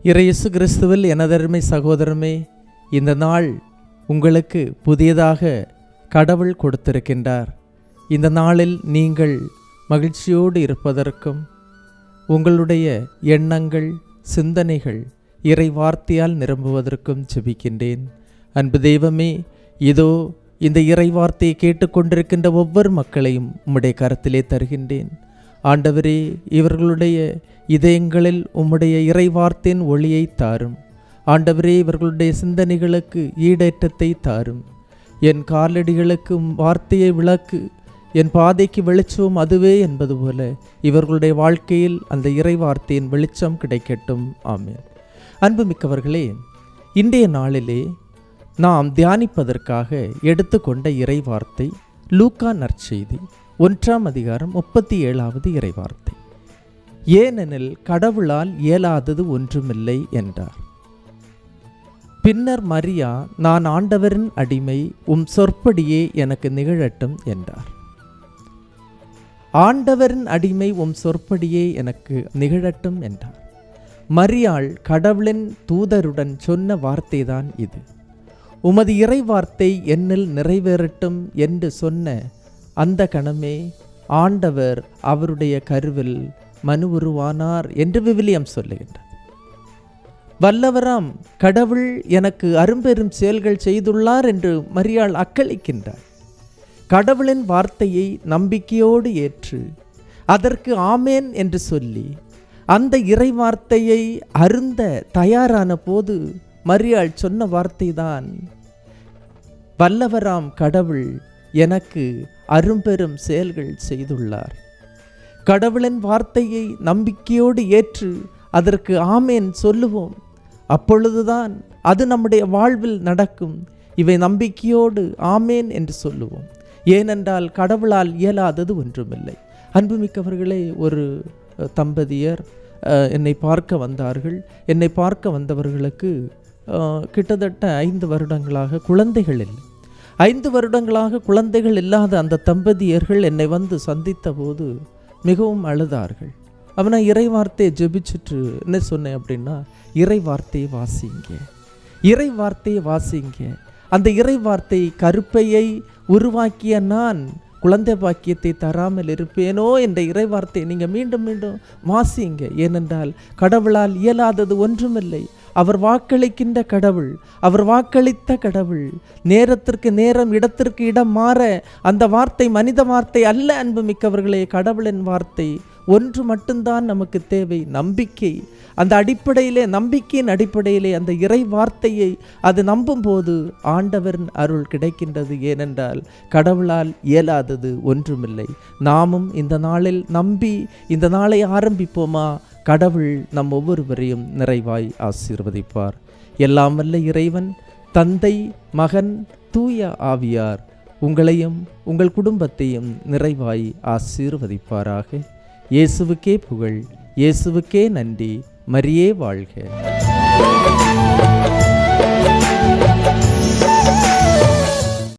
இயேசு கிறிஸ்துவில் எனதருமை சகோதரமே, இந்த நாள் உங்களுக்கு புதியதாக கடவுள் கொடுத்திருக்கின்றார். இந்த நாளில் நீங்கள் மகிழ்ச்சியோடு இருப்பதற்கும் உங்களுடைய எண்ணங்கள் சிந்தனைகள் இறை வார்த்தையால் நிரம்புவதற்கும் ஜெபிக்கின்றேன். அன்பு தெய்வமே, இதோ இந்த இறை வார்த்தையை கேட்டுக்கொண்டிருக்கின்ற ஒவ்வொரு மக்களையும் உம்முடைய கரத்திலே தருகின்றேன். ஆண்டவரே, இவர்களுடைய இதயங்களில் உம்முடைய இறை வார்த்தையின் ஒளியை தாரும். ஆண்டவரே, இவர்களுடைய சிந்தனைகளுக்கு ஈடேற்றத்தை தாரும். என் காலடிகளுக்கு வார்த்தையை விளக்கு, என் பாதைக்கு வெளிச்சம் அதுவே என்பது போல இவர்களுடைய வாழ்க்கையில் அந்த இறை வார்த்தையின் வெளிச்சம் கிடைக்கட்டும். ஆமென். அன்புமிக்கவர்களே, இன்றைய நாளிலே நாம் தியானிப்பதற்காக எடுத்துக்கொண்ட இறை வார்த்தை லூக்கா நற்செய்தி 1ஆம் அதிகாரம் 37வது இறை வார்த்தை. ஏனெனில் கடவுளால் இயலாதது ஒன்றுமில்லை என்றார். பின்னர் மரியா, நான் ஆண்டவரின் அடிமை, உம் சொற்படியே எனக்கு நிகழட்டும் என்றார். ஆண்டவரின் அடிமை, உம் சொற்படியே எனக்கு நிகழட்டும் என்றார். மரியாள் கடவுளின் தூதருடன் சொன்ன வார்த்தைதான் இது. உமது இறை வார்த்தை என்னில் நிறைவேறட்டும் என்று சொன்ன அந்த கணமே ஆண்டவர் அவருடைய கருவில் மனு உருவானார் என்று விவிலியம் சொல்லுகின்றது. வல்லவராம் கடவுள் எனக்கு அரும்பெரும் செயல்கள் செய்துள்ளார் என்று மரியாள் அக்களிக்கின்றார். கடவுளின் வார்த்தையை நம்பிக்கையோடு ஏற்று அதற்கு ஆமேன் என்று சொல்லி அந்த இறை வார்த்தையை அருந்த தயாரான போது மரியாள் சொன்ன வார்த்தைதான், வல்லவராம் கடவுள் எனக்கு அரும்பெரும் செயல்கள் செய்துள்ளார். கடவுளின் வார்த்தையை நம்பிக்கையோடு ஏற்று அதற்கு ஆமேன் சொல்லுவோம். அப்பொழுதுதான் அது நம்முடைய வாழ்வில் நடக்கும். இவை நம்பிக்கையோடு ஆமேன் என்று சொல்லுவோம். ஏனென்றால் கடவுளால் இயலாதது ஒன்றுமில்லை. அன்புமிக்கவர்களே, ஒரு தம்பதியர் என்னை பார்க்க வந்தார்கள். என்னை பார்க்க வந்தவர்களுக்கு கிட்டத்தட்ட 5 வருடங்களாக குழந்தைகள் இல்லை. 5 வருடங்களாக குழந்தைகள் இல்லாத அந்த தம்பதியர்கள் என்னை வந்து சந்தித்த போது மிகவும் அழுதார்கள். அவனை இறை வார்த்தையை ஜெபிச்சுட்டு என்ன சொன்னேன் அப்படின்னா, இறை வார்த்தையை வாசிங்க, இறை வார்த்தையை வாசிங்க. அந்த இறை வார்த்தை கருப்பையை உருவாக்கிய நான் குழந்தை பாக்கியத்தை தராமல் இருப்பேனோ என்ற இறை வார்த்தையை நீங்கள் மீண்டும் மீண்டும் வாசிங்க. ஏனென்றால் கடவுளால் இயலாதது ஒன்றுமில்லை. அவர் வாக்களிக்கின்ற கடவுள், அவர் வாக்களித்த கடவுள். நேரத்திற்கு நேரம் இடத்திற்கு இடம் மாற அந்த வார்த்தை மனித வார்த்தை அல்ல. அன்பு மிக்கவர்களே, கடவுளின் வார்த்தை ஒன்று மட்டும்தான் நமக்கு தேவை, நம்பிக்கை. அந்த அடிப்படையிலே, நம்பிக்கையின் அடிப்படையிலே அந்த இறை வார்த்தையை அது நம்பும்போது ஆண்டவரின் அருள் கிடைக்கின்றது. ஏனென்றால் கடவுளால் இயலாதது ஒன்றுமில்லை. நாமும் இந்த நாளில் நம்பி இந்த நாளை ஆரம்பிப்போமா? கடவுள் நம் ஒவ்வொருவரையும் நிறைவாய் ஆசீர்வதிப்பார். எல்லாம் வல்ல இறைவன், தந்தை, மகன், தூய ஆவியார் உங்களையும் உங்கள் குடும்பத்தையும் நிறைவாய் ஆசீர்வதிப்பாராக. இயேசுவுக்கே புகழ், இயேசுவுக்கே நன்றி. மரியே வாழ்க.